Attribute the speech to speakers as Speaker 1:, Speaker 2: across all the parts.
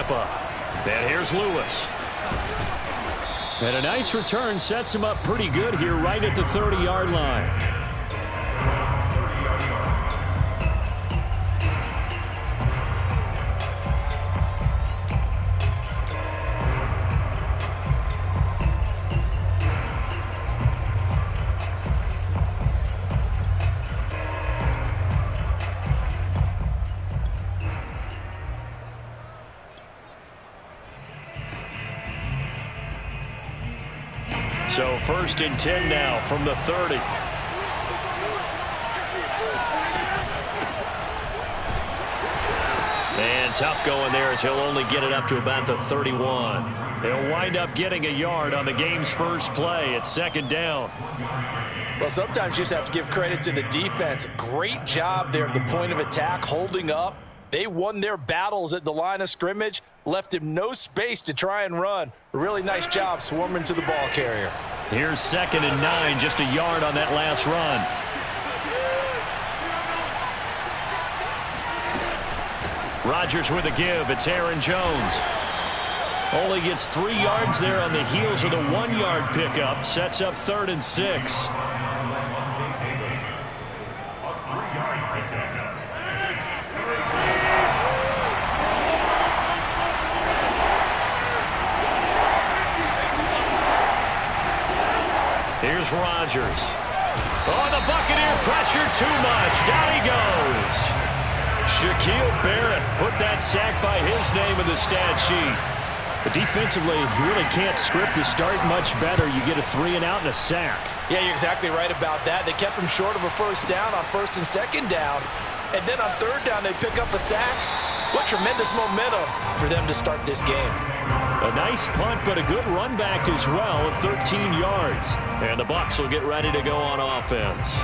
Speaker 1: Tampa. And here's Lewis. And a nice return sets him up pretty good here right at the 30-yard line. So 1st and 10 now from the 30. And tough going there as he'll only get it up to about the 31. He'll wind up getting a yard on the game's first play. It's 2nd down.
Speaker 2: Well, sometimes you just have to give credit to the defense. Great job there at the point of attack, holding up. They won their battles at the line of scrimmage, left him no space to try and run. A really nice job swarming to the ball carrier.
Speaker 1: Here's 2nd and 9, just a yard on that last run. Rodgers with a give. It's Aaron Jones. Only gets 3 yards there on the heels of the 1-yard pickup. Sets up 3rd and 6. Here's Rodgers. Oh, the Buccaneer pressure too much. Down he goes. Shaquille Barrett put that sack by his name in the stat sheet. But defensively, you really can't script the start much better. You get a 3 and out and a sack.
Speaker 2: Yeah, you're exactly right about that. They kept him short of a 1st down on 1st and 2nd down. And then on 3rd down, they pick up a sack. What tremendous momentum for them to start this game.
Speaker 1: A nice punt, but a good run back as well of 13 yards. And the Bucs will get ready to go on offense.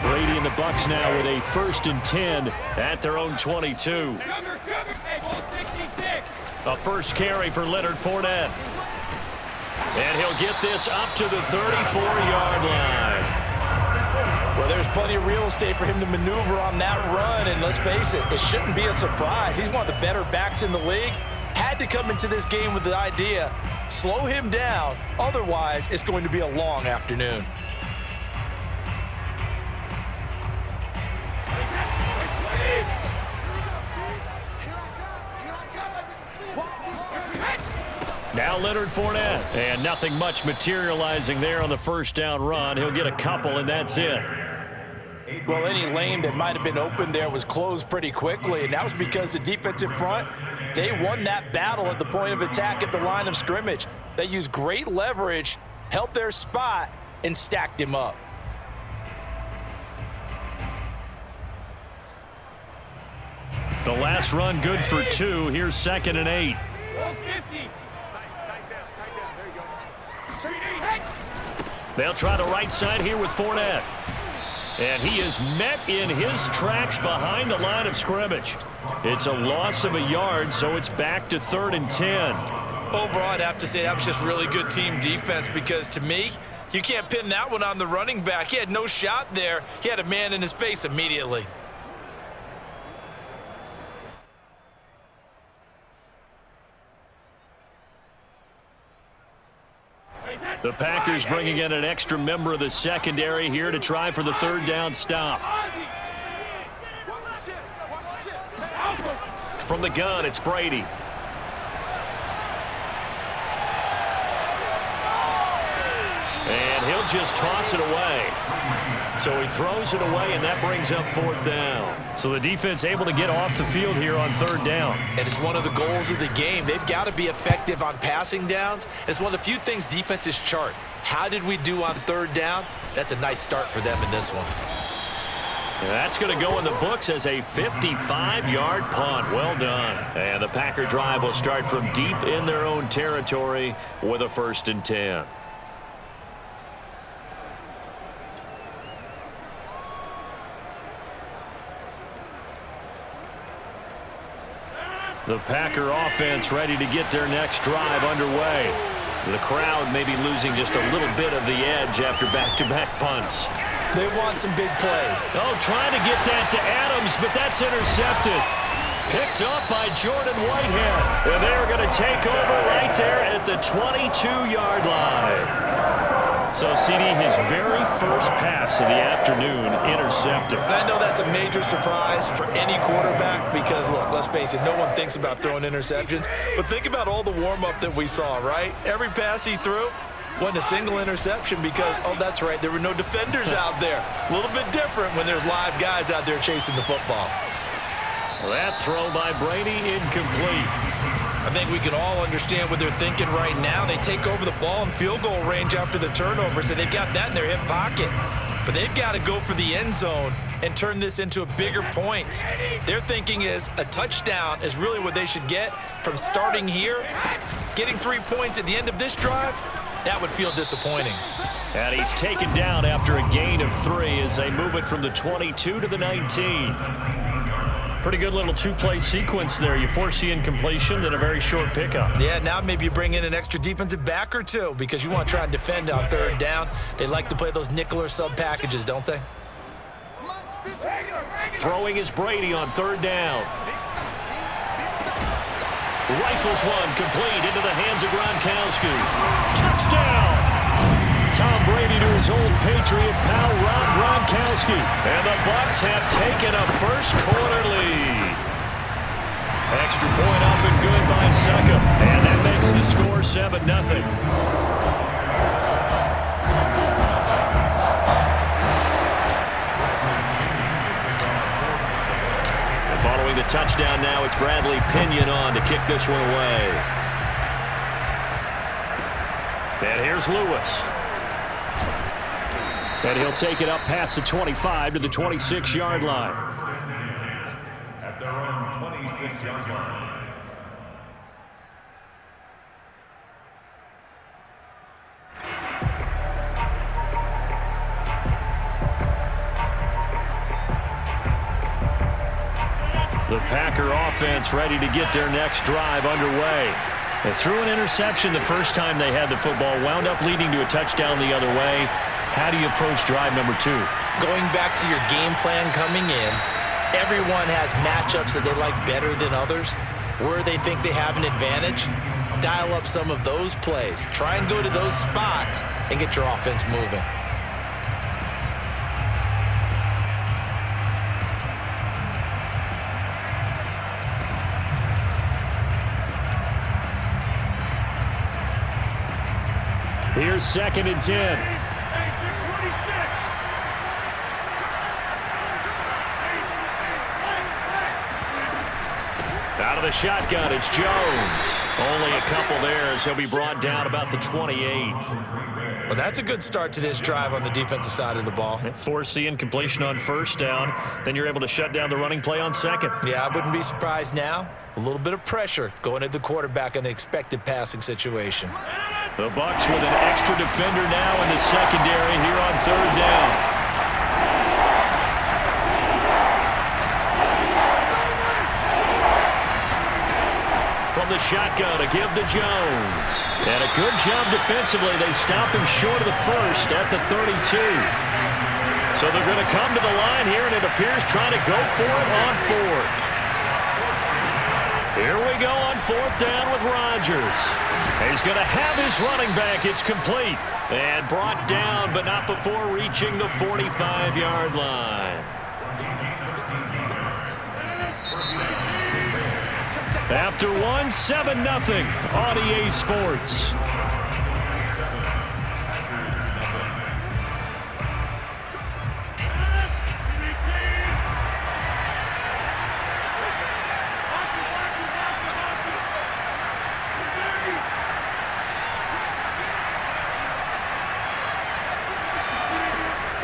Speaker 1: Brady and the Bucs now with a 1st and 10 at their own 22. A first carry for Leonard Fournette. And he'll get this up to the 34-yard line.
Speaker 2: Well, there's plenty of real estate for him to maneuver on that run, and let's face it, it shouldn't be a surprise. He's one of the better backs in the league. Had to come into this game with the idea, slow him down, otherwise it's going to be a long afternoon.
Speaker 1: Now Leonard Fournette, and nothing much materializing there on the 1st down run. He'll get a couple, and that's it.
Speaker 2: Well, any lane that might have been open there was closed pretty quickly, and that was because the defensive front, they won that battle at the point of attack at the line of scrimmage. They used great leverage, held their spot, and stacked him up.
Speaker 1: The last run good for 2. Here's 2nd and 8. They'll try the right side here with Fournette. And he is met in his tracks behind the line of scrimmage. It's a loss of a yard, so it's back to 3rd and 10.
Speaker 2: Overall, I'd have to say that was just really good team defense because, to me, you can't pin that one on the running back. He had no shot there. He had a man in his face immediately.
Speaker 1: The Packers bringing in an extra member of the secondary here to try for the 3rd down stop. From the gun, it's Brady. And he'll just toss it away. So he throws it away, and that brings up 4th down. So the defense able to get off the field here on 3rd down.
Speaker 2: And it's one of the goals of the game. They've got to be effective on passing downs. It's one of the few things defenses chart. How did we do on 3rd down? That's a nice start for them in this one.
Speaker 1: And that's going to go in the books as a 55-yard punt. Well done. And the Packer drive will start from deep in their own territory with a 1st and 10. The Packer offense ready to get their next drive underway. The crowd may be losing just a little bit of the edge after back-to-back punts.
Speaker 2: They want some big plays.
Speaker 1: Oh, trying to get that to Adams, but that's intercepted. Picked up by Jordan Whitehead. And they're going to take over right there at the 22-yard line. So, CD, his very first pass of the afternoon intercepted.
Speaker 2: And I know that's a major surprise for any quarterback because, look, let's face it, no one thinks about throwing interceptions. But think about all the warm-up that we saw, right? Every pass he threw wasn't a single interception because, oh, that's right, there were no defenders out there. A little bit different when there's live guys out there chasing the football.
Speaker 1: Well, that throw by Brady incomplete.
Speaker 2: I think we can all understand what they're thinking right now. They take over the ball in field goal range after the turnover, so they've got that in their hip pocket. But they've got to go for the end zone and turn this into a bigger points. Their thinking is a touchdown is really what they should get from starting here. Getting 3 points at the end of this drive, that would feel disappointing.
Speaker 1: And he's taken down after a gain of 3 as they move it from the 22 to the 19. Pretty good little two-play sequence there. You force the incompletion, then a very short pickup.
Speaker 2: Yeah, now maybe you bring in an extra defensive back or two because you want to try and defend on third down. They like to play those nickel or sub packages, don't they?
Speaker 1: Throwing is Brady on third down. Rifles one complete into the hands of Gronkowski. Touchdown! Tom Brady to his old Patriot pal, Rob Gronkowski. And the Bucs have taken a first-quarter lead. Extra point up and good by Suckup. And that makes the score 7-0. Following the touchdown now, it's Bradley Pinion on to kick this one away. And here's Lewis. And he'll take it up past the 25 to the 26-yard line.
Speaker 3: At their own 26-yard line.
Speaker 1: The Packer offense ready to get their next drive underway. They threw an interception the first time they had the football, wound up leading to a touchdown the other way. How do you approach drive number 2?
Speaker 2: Going back to your game plan coming in, everyone has matchups that they like better than others. Where they think they have an advantage, dial up some of those plays. Try and go to those spots and get your offense moving.
Speaker 1: Here's 2nd and 10. Out of the shotgun, it's Jones. Only a couple there as he'll be brought down about the 28.
Speaker 2: Well, that's a good start to this drive on the defensive side of the ball.
Speaker 1: Force the incompletion on first down. Then you're able to shut down the running play on second.
Speaker 2: Yeah, I wouldn't be surprised now. A little bit of pressure going at the quarterback in an expected passing situation.
Speaker 1: The Bucs with an extra defender now in the secondary here on third down. From the shotgun, a give to Jones. And a good job defensively. They stop him short of the first at the 32. So they're going to come to the line here, and it appears trying to go for it on fourth. Here we go on fourth down with Rodgers. He's going to have his running back. It's complete. And brought down, but not before reaching the 45-yard line. After one, 7-0 on EA Sports.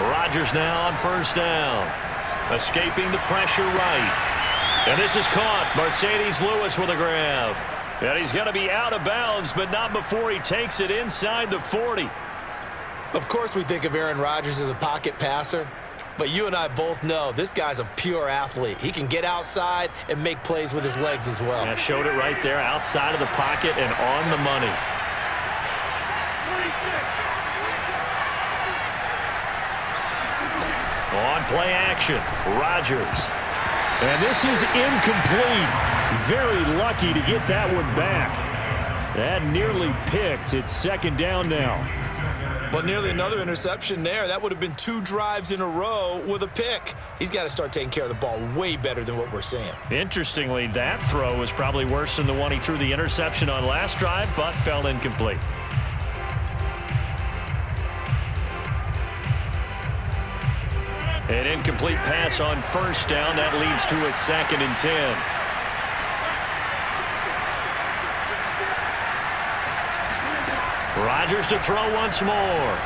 Speaker 1: Rodgers now on first down. Escaping the pressure right. And this is caught. Mercedes Lewis with a grab. And he's going to be out of bounds, but not before he takes it inside the 40.
Speaker 2: Of course we think of Aaron Rodgers as a pocket passer, but you and I both know this guy's a pure athlete. He can get outside and make plays with his legs as well.
Speaker 1: Yeah, showed it right there outside of the pocket and on the money. On play action, Rodgers. And this is incomplete. Very lucky to get that one back. That nearly picked. It's second down now.
Speaker 2: Well, nearly another interception there. That would have been 2 drives in a row with a pick. He's got to start taking care of the ball way better than what we're seeing.
Speaker 1: Interestingly, that throw was probably worse than the one he threw the interception on last drive, but fell incomplete. An incomplete pass on first down. That leads to a 2nd and 10. Rodgers to throw once more.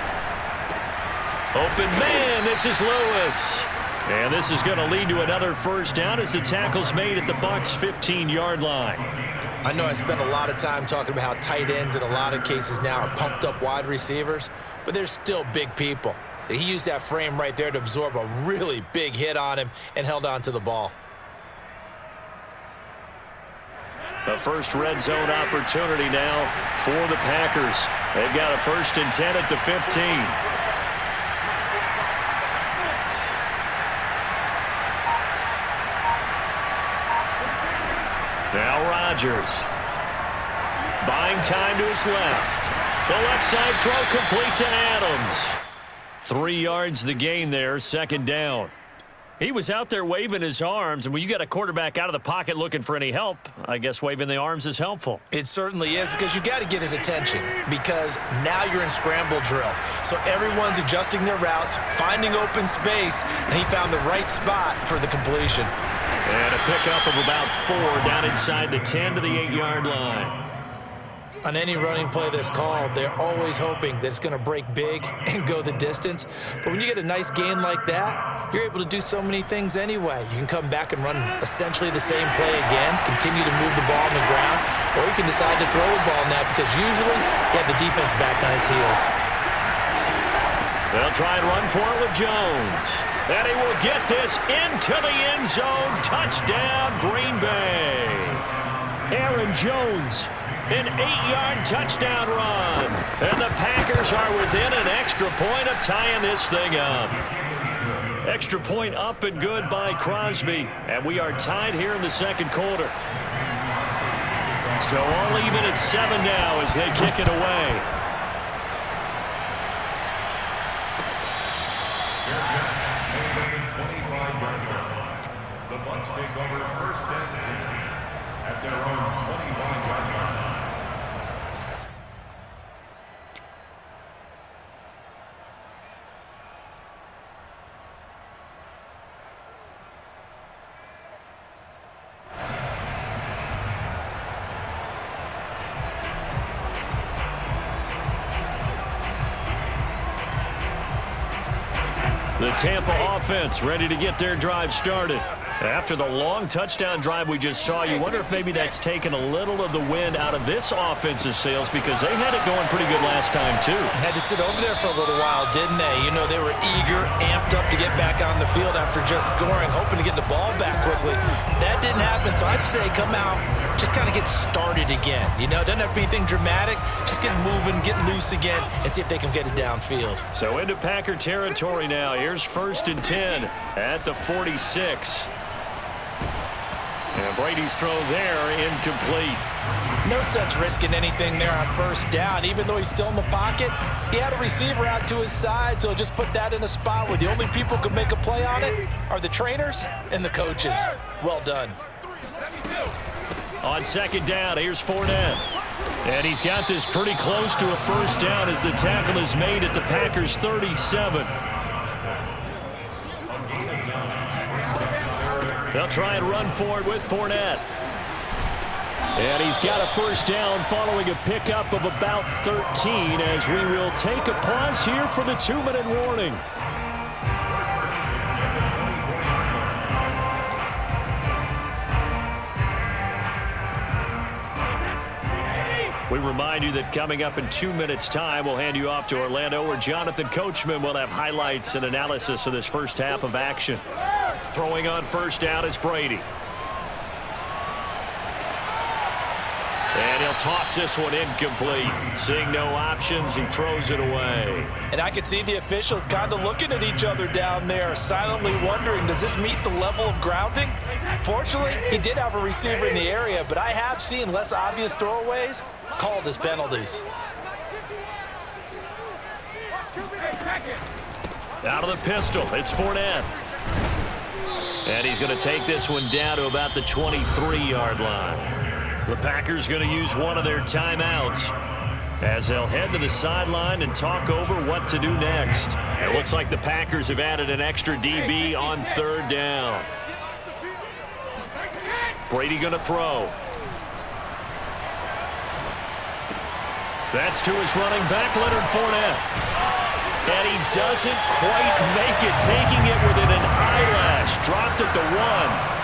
Speaker 1: Open man, this is Lewis. And this is going to lead to another first down as the tackle's made at the Bucs' 15-yard line.
Speaker 2: I know I spent a lot of time talking about how tight ends in a lot of cases now are pumped up wide receivers, but they're still big people. He used that frame right there to absorb a really big hit on him and held on to the ball.
Speaker 1: The first red zone opportunity now for the Packers. They've got a 1st and 10 at the 15. Now Rodgers. Buying time to his left. The left side throw complete to Adams. 3 yards the gain there, 2nd down. He was out there waving his arms, and when you got a quarterback out of the pocket looking for any help, I guess waving the arms is helpful.
Speaker 2: It certainly is, because you got to get his attention, because now you're in scramble drill. So everyone's adjusting their routes, finding open space, and he found the right spot for the completion.
Speaker 1: And a pickup of about 4 down inside the 10 to the 8-yard line.
Speaker 2: On any running play that's called, they're always hoping that it's going to break big and go the distance. But when you get a nice gain like that, you're able to do so many things anyway. You can come back and run essentially the same play again, continue to move the ball on the ground, or you can decide to throw the ball now because usually you have the defense back on its heels.
Speaker 1: They'll try and run for it with Jones. And he will get this into the end zone. Touchdown, Green Bay. Aaron Jones. An 8-yard touchdown run. And the Packers are within an extra point of tying this thing up. Extra point up and good by Crosby. And we are tied here in the 2nd quarter. So all even at 7 now as they kick it away.
Speaker 3: The Bucs take over 1st and 10 at their own 25-yard line.
Speaker 1: The Tampa offense ready to get their drive started. After the long touchdown drive we just saw, you wonder if maybe that's taken a little of the wind out of this offensive sails because they had it going pretty good last time too.
Speaker 2: Had to sit over there for a little while, didn't they? You know, they were eager, amped up to get back on the field after just scoring, hoping to get the ball back quickly. That didn't happen, so I'd say come out, just kind of get started again. You know, it doesn't have to be anything dramatic. Just get moving, get loose again, and see if they can get it downfield.
Speaker 1: So into Packer territory now. Here's 1st and 10 at the 46. And Brady's throw there, incomplete.
Speaker 2: No sense risking anything there on 1st down. Even though he's still in the pocket, he had a receiver out to his side, so just put that in a spot where the only people who can make a play on it are the trainers and the coaches. Well done.
Speaker 1: On 2nd down, here's Fournette. And he's got this pretty close to a 1st down as the tackle is made at the Packers' 37. They'll try and run for it with Fournette. And he's got a 1st down following a pickup of about 13 as we will take a pause here for the 2-minute warning. We remind you that coming up in 2 minutes' time, we'll hand you off to Orlando, where Jonathan Coachman will have highlights and analysis of this first half of action. Throwing on 1st down is Brady. And he'll toss this one incomplete. Seeing no options, he throws it away.
Speaker 2: And I could see the officials kind of looking at each other down there, silently wondering, does this meet the level of grounding? Fortunately, he did have a receiver in the area, but I have seen less obvious throwaways called as penalties.
Speaker 1: Out of the pistol, it's Fournette. And he's going to take this one down to about the 23-yard line. The Packers going to use one of their timeouts as they'll head to the sideline and talk over what to do next. It looks like the Packers have added an extra DB on third down. Brady going to throw. That's to his running back, Leonard Fournette. And he doesn't quite make it, taking it within an eyelash. Dropped at the 1.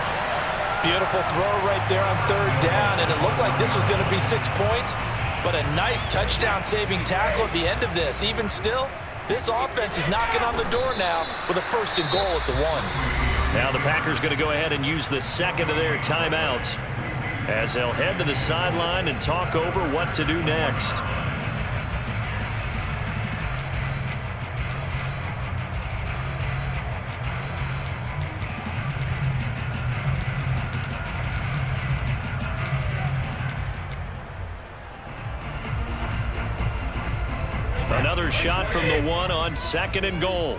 Speaker 2: Beautiful throw right there on third down, and it looked like this was going to be 6 points, but a nice touchdown-saving tackle at the end of this. Even still, this offense is knocking on the door now with a 1st and goal at the 1.
Speaker 1: Now the Packers going to go ahead and use the second of their timeouts as they'll head to the sideline and talk over what to do next. Another shot from the 1 on 2nd and goal.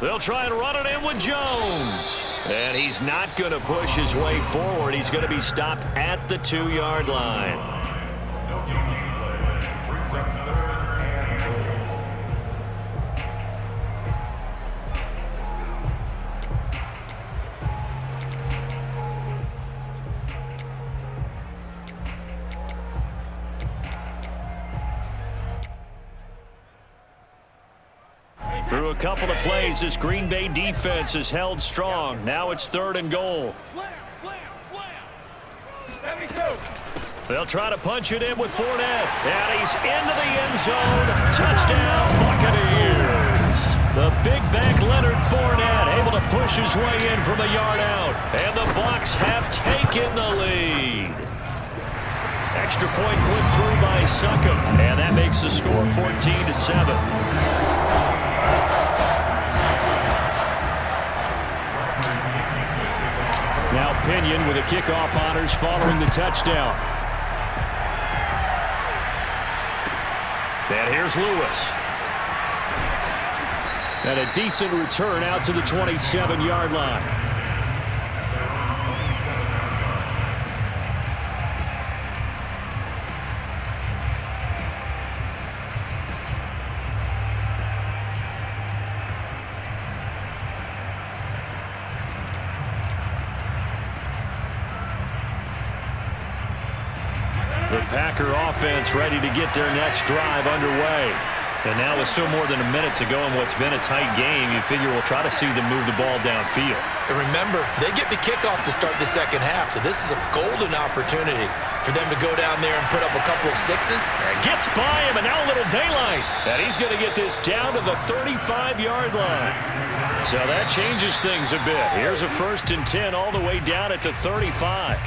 Speaker 1: They'll try and run it in with Jones. And he's not going to push his way forward. He's going to be stopped at the 2-yard line. Through a couple of plays, this Green Bay defense has held strong. Now it's 3rd and goal. They'll try to punch it in with Fournette. And he's into the end zone. Touchdown, Buccaneers. The big back Leonard Fournette able to push his way in from a yard out. And the Bucs have taken the lead. Extra point put through by Succop. And that makes the score 14-7. Now Pinion with the kickoff honors following the touchdown. And here's Lewis. And a decent return out to the 27-yard line. The Packer offense ready to get their next drive underway. And now with still more than a minute to go in what's been a tight game, you figure we'll try to see them move the ball downfield.
Speaker 2: And remember, they get the kickoff to start the second half, so this is a golden opportunity for them to go down there and put up a couple of sixes.
Speaker 1: And gets by him, and now a little daylight. And he's going to get this down to the 35-yard line. So that changes things a bit. Here's a 1st and 10 all the way down at the 35.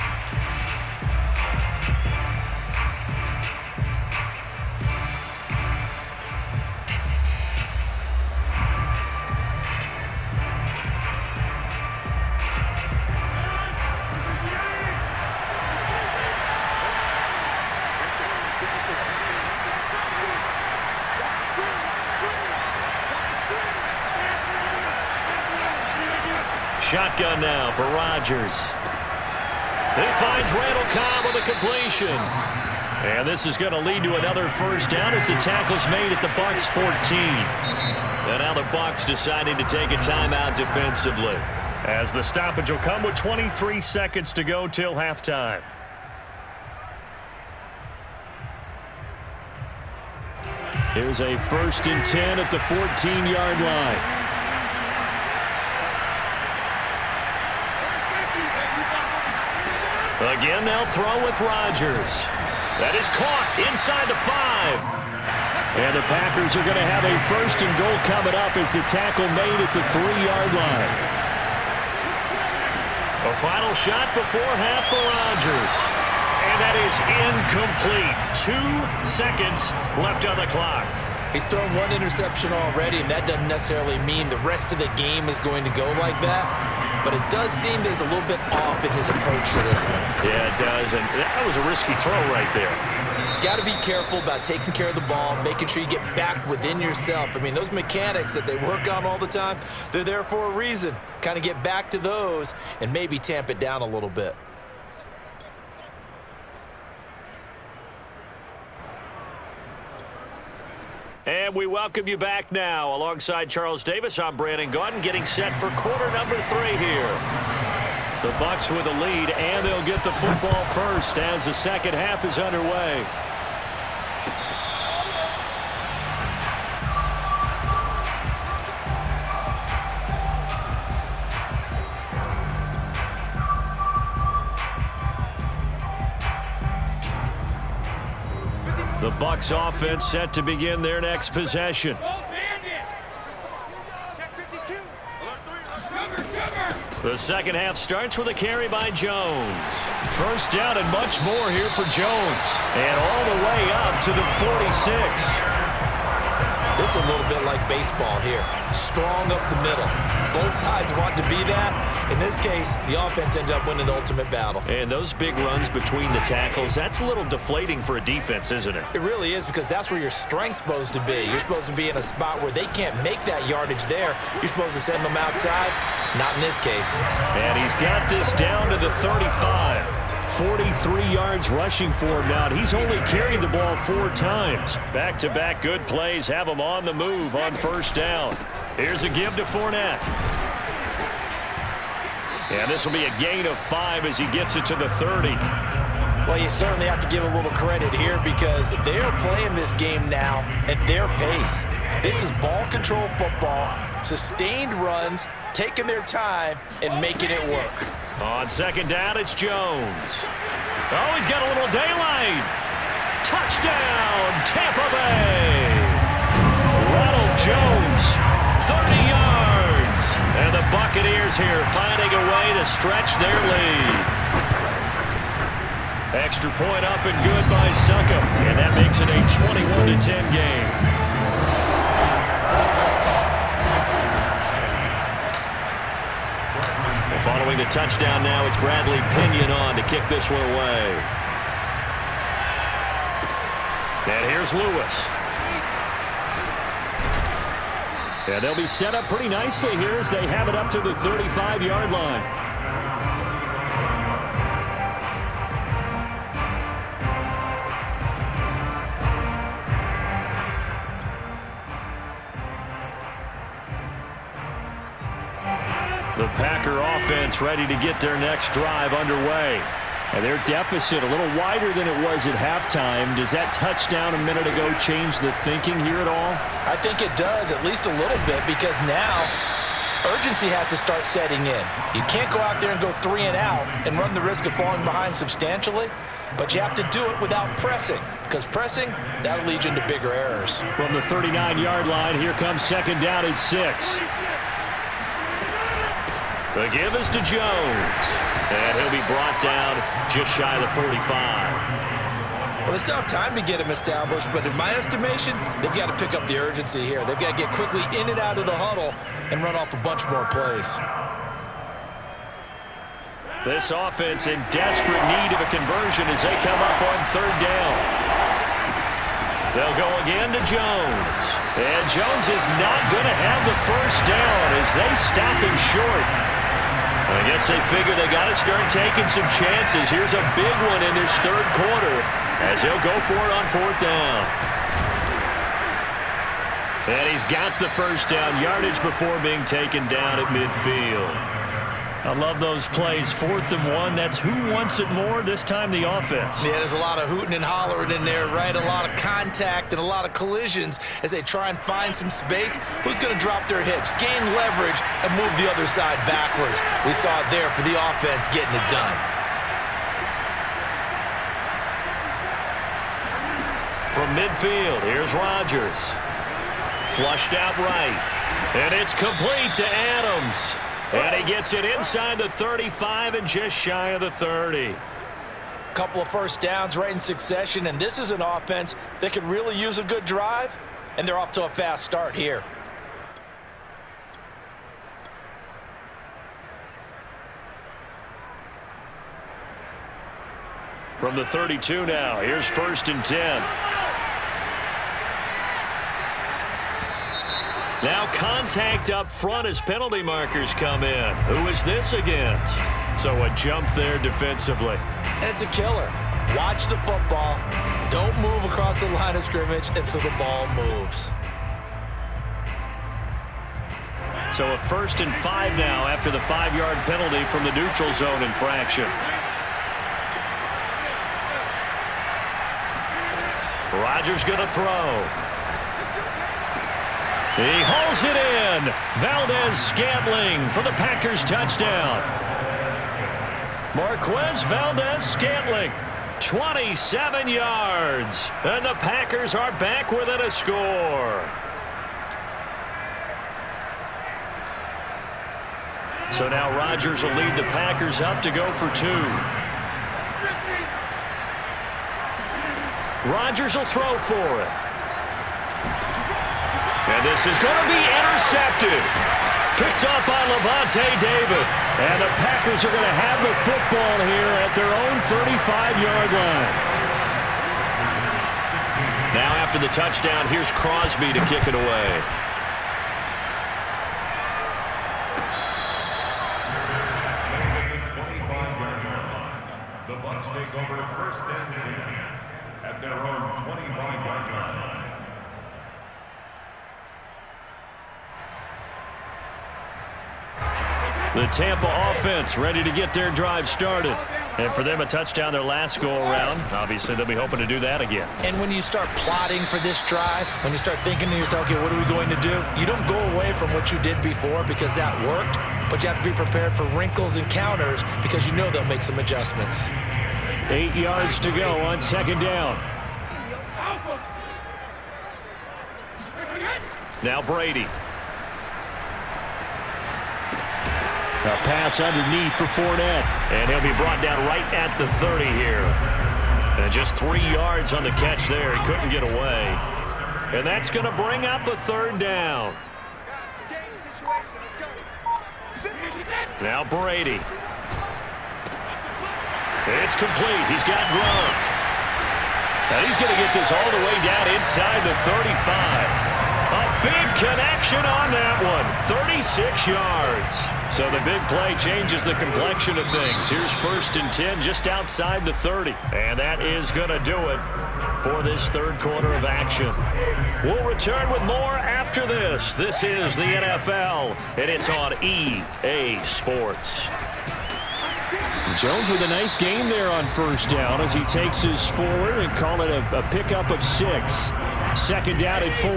Speaker 1: Shotgun now for Rodgers. He finds Randall Cobb with a completion. And this is going to lead to another 1st down as the tackle's made at the Bucs 14. And now the Bucs deciding to take a timeout defensively, as the stoppage will come with 23 seconds to go till halftime. Here's a 1st and 10 at the 14-yard line. Again, they'll throw with Rodgers. That is caught inside the 5. And the Packers are going to have a 1st and goal coming up as the tackle made at the 3-yard line. A final shot before half for Rodgers. And that is incomplete. 2 seconds left on the clock.
Speaker 2: He's thrown 1 interception already, and that doesn't necessarily mean the rest of the game is going to go like that. But it does seem there's a little bit off in his approach to this one.
Speaker 1: Yeah, it does, and that was a risky throw right there.
Speaker 2: Got to be careful about taking care of the ball, making sure you get back within yourself. I mean, those mechanics that they work on all the time, they're there for a reason. Kind of get back to those and maybe tamp it down a little bit.
Speaker 1: And we welcome you back now. Alongside Charles Davis, I'm Brandon Gaudin, getting set for quarter number 3 here. The Bucs with a lead, and they'll get the football first as the second half is underway. The Bucs offense set to begin their next possession. The second half starts with a carry by Jones. First down and much more here for Jones. And all the way up to the 46.
Speaker 2: This is a little bit like baseball here. Strong up the middle. Both sides want to be that. In this case, the offense ended up winning the ultimate battle.
Speaker 1: And those big runs between the tackles, that's a little deflating for a defense, isn't it?
Speaker 2: It really is, because that's where your strength's supposed to be. You're supposed to be in a spot where they can't make that yardage there. You're supposed to send them outside. Not in this case.
Speaker 1: And he's got this down to the 35. 43 yards rushing for him now. He's only carried the ball 4 times. Back-to-back good plays have him on the move on first down. Here's a give to Fournette. And this will be a gain of 5 as he gets it to the 30.
Speaker 2: Well, you certainly have to give a little credit here, because they are playing this game now at their pace. This is ball control football, sustained runs, taking their time and making it work.
Speaker 1: On second down, it's Jones. Oh, he's got a little daylight. Touchdown, Tampa Bay. Ronald Jones, 30 yards. And the Buccaneers here finding a way to stretch their lead. Extra point up and good by Suckup. And that makes it a 21-10 game. Following the touchdown now, it's Bradley Pinion on to kick this one away. And here's Lewis. And they'll be set up pretty nicely here as they have it up to the 35-yard line. The Packer offense ready to get their next drive underway. And their deficit a little wider than it was at halftime. Does that touchdown a minute ago change the thinking here at all?
Speaker 2: I think it does, at least a little bit, because now urgency has to start setting in. You can't go out there and go 3 and out and run the risk of falling behind substantially, but you have to do it without pressing, because pressing, that'll lead you into bigger errors.
Speaker 1: From the 39-yard line, here comes second down at 6. The give is to Jones. And he'll be brought down just shy of the 45.
Speaker 2: Well, they still have time to get him established, but in my estimation, they've got to pick up the urgency here. They've got to get quickly in and out of the huddle and run off a bunch more plays.
Speaker 1: This offense in desperate need of a conversion as they come up on third down. They'll go again to Jones. And Jones is not going to have the first down as they stop him short. I guess they figure they got to start taking some chances. Here's a big one in this third quarter as he'll go for it on fourth down. And he's got the first down, yardage before being taken down at midfield. I love those plays. 4th and 1. That's who wants it more, this time the offense.
Speaker 2: Yeah, there's a lot of hooting and hollering in there, right? A lot of contact and a lot of collisions as they try and find some space. Who's going to drop their hips, gain leverage, and move the other side backwards? We saw it there for the offense getting it done.
Speaker 1: From midfield. Here's Rodgers. Flushed out right. And it's complete to Adams. And he gets it inside the 35 and just shy of the 30.
Speaker 2: Couple of first downs right in succession, and this is an offense that could really use a good drive, and they're off to a fast start here.
Speaker 1: From the 32 now, here's 1st and 10. Now contact up front as penalty markers come in. Who is this against? So a jump there defensively.
Speaker 2: And it's a killer. Watch the football. Don't move across the line of scrimmage until the ball moves.
Speaker 1: So a 1st and 5 now after the 5-yard penalty from the neutral zone infraction. Rodgers going to throw. He hauls it in. Valdez-Scantling for the Packers touchdown. Marquez Valdez-Scantling, 27 yards. And the Packers are back within a score. So now Rodgers will lead the Packers up to go for 2. Rodgers will throw for it. And this is going to be intercepted. Picked up by Levante David. And the Packers are going to have the football here at their own 35-yard line. Now after the touchdown, here's Crosby to kick it away.
Speaker 3: The Bucs take over 1st and 10 at their own 25-yard line.
Speaker 1: The Tampa offense ready to get their drive started. And for them, a touchdown their last go-around. Obviously, they'll be hoping to do that again.
Speaker 2: And when you start plotting for this drive, when you start thinking to yourself, okay, what are we going to do? You don't go away from what you did before because that worked, but you have to be prepared for wrinkles and counters because you know they'll make some adjustments.
Speaker 1: 8 yards to go on 2nd down. Now Brady. A pass underneath for Fournette. And he'll be brought down right at the 30 here. And just 3 yards on the catch there. He couldn't get away. And that's going to bring up a 3rd down. Now Brady. It's complete. He's got Gronk. And he's going to get this all the way down inside the 35. A big connection on that one. 36 yards. So the big play changes the complexion of things. Here's 1st and 10 just outside the 30. And that is going to do it for this 3rd quarter of action. We'll return with more after this. This is the NFL, and it's on EA Sports.
Speaker 4: Jones with a nice gain there on 1st down as he takes his forward and call it a pickup of 6. 2nd down at 4.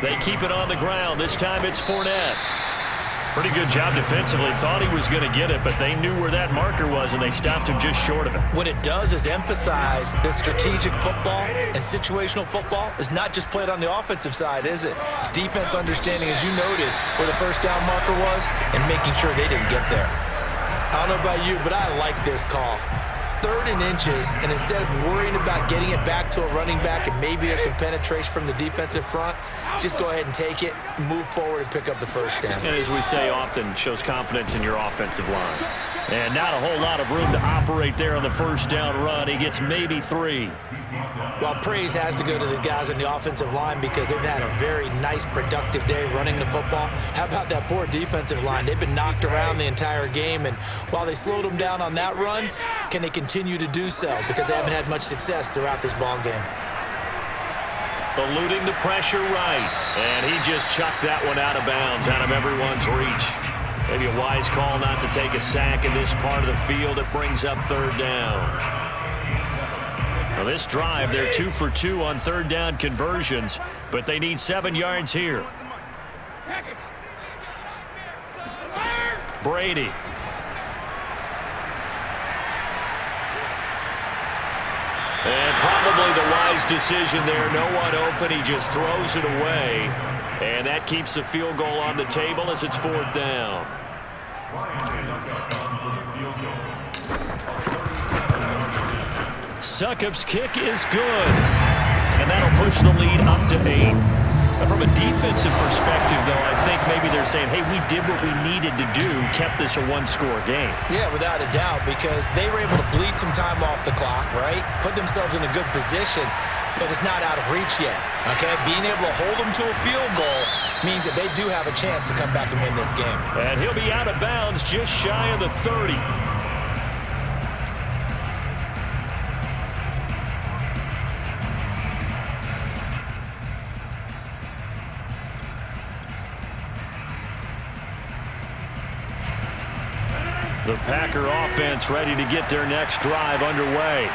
Speaker 1: They keep it on the ground. This time it's Fournette. Pretty good job defensively. Thought he was going to get it, but they knew where that marker was, and they stopped him just short of it.
Speaker 2: What it does is emphasize that strategic football and situational football is not just played on the offensive side, is it? Defense understanding, as you noted, where the 1st down marker was and making sure they didn't get there. I don't know about you, but I like this call. 3rd and inches, and instead of worrying about getting it back to a running back and maybe there's some penetration from the defensive front, just go ahead and take it, move forward, and pick up the 1st down.
Speaker 1: And as we say often, shows confidence in your offensive line. And not a whole lot of room to operate there on the 1st down run. He gets maybe 3.
Speaker 2: Well, praise has to go to the guys on the offensive line because they've had a very nice, productive day running the football. How about that poor defensive line? They've been knocked around the entire game, and while they slowed them down on that run, can they continue to do so? Because they haven't had much success throughout this ball game.
Speaker 1: Eluding the pressure right, and he just chucked that one out of bounds, out of everyone's reach. Maybe a wise call not to take a sack in this part of the field. It brings up 3rd down. Now this drive, they're 2 for 2 on 3rd down conversions, but they need 7 yards here. Brady. And probably the wise decision there. No one open. He just throws it away. And that keeps the field goal on the table as it's 4th down. Succop's kick is good. And that'll push the lead up to 8. From a defensive perspective, though, I think maybe they're saying, hey, we did what we needed to do, kept this a one-score game.
Speaker 2: Yeah, without a doubt, because they were able to bleed some time off the clock, right? Put themselves in a good position, but it's not out of reach yet, okay? Being able to hold them to a field goal means that they do have a chance to come back and win this game.
Speaker 1: And he'll be out of bounds just shy of the 30. The Packer offense ready to get their next drive underway.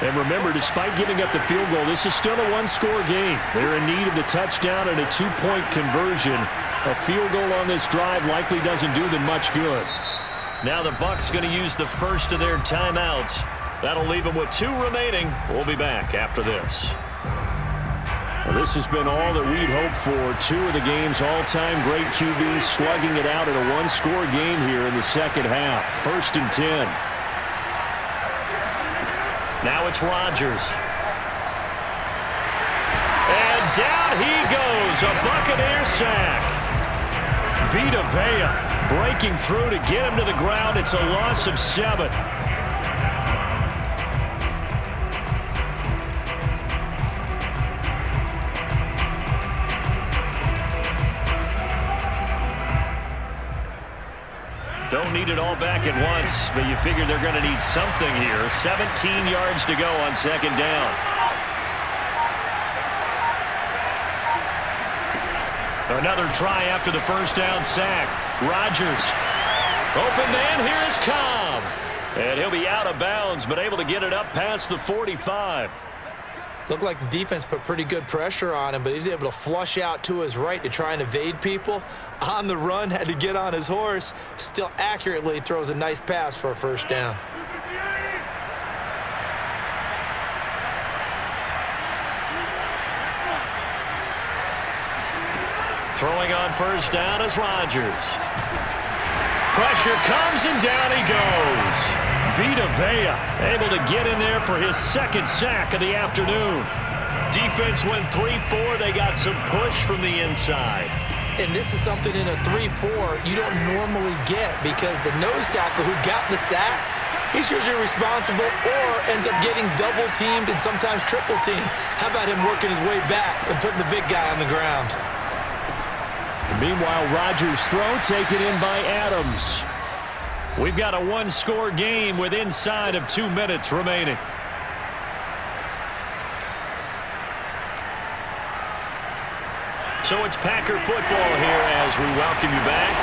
Speaker 1: And remember, despite giving up the field goal, this is still a one-score game. They're in need of the touchdown and a 2-point conversion. A field goal on this drive likely doesn't do them much good. Now the Bucs going to use the first of their timeouts. That'll leave them with 2 remaining. We'll be back after this. Well, this has been all that we'd hoped for. 2 of the game's all-time great QBs slugging it out in a one-score game here in the second half. 1st and 10. Now it's Rodgers. And down he goes. A Buccaneer sack. Vita Vea breaking through to get him to the ground. It's a loss of 7. Don't need it all back at once, but you figure they're going to need something here. 17 yards to go on 2nd down. Another try after the 1st down sack. Rodgers. Open man, here is Cobb. And he'll be out of bounds, but able to get it up past the 45.
Speaker 2: Looked like the defense put pretty good pressure on him, but he's able to flush out to his right to try and evade people. On the run, had to get on his horse. Still accurately throws a nice pass for a 1st down.
Speaker 1: Throwing on 1st down is Rodgers. Pressure comes and down he goes. Vita Vea able to get in there for his 2nd sack of the afternoon. Defense went 3-4. They got some push from the inside.
Speaker 2: And this is something in a 3-4 you don't normally get because the nose tackle who got the sack, he's usually responsible or ends up getting double-teamed and sometimes triple-teamed. How about him working his way back and putting the big guy on the ground?
Speaker 1: Meanwhile, Rodgers' throw taken in by Adams. We've got a one-score game with inside of 2 minutes remaining. So it's Packer football here as we welcome you back.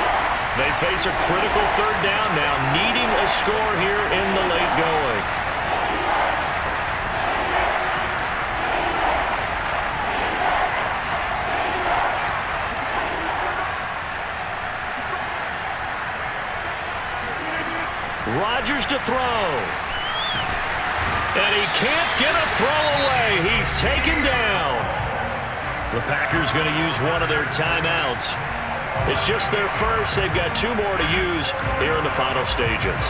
Speaker 1: They face a critical 3rd down now, needing a score here in the late going. Rodgers to throw. And he can't get a throw away. He's taken down. The Packers going to use one of their timeouts. It's just their first. They've got 2 more to use here in the final stages.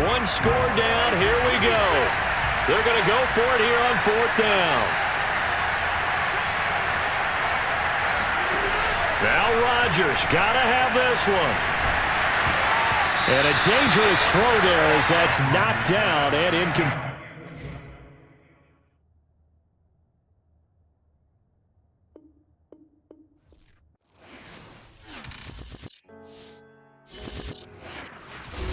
Speaker 1: One score down. Here we go. They're going to go for it here on 4th down. Now Rodgers got to have this one. And a dangerous throw there as that's knocked down and incomplete.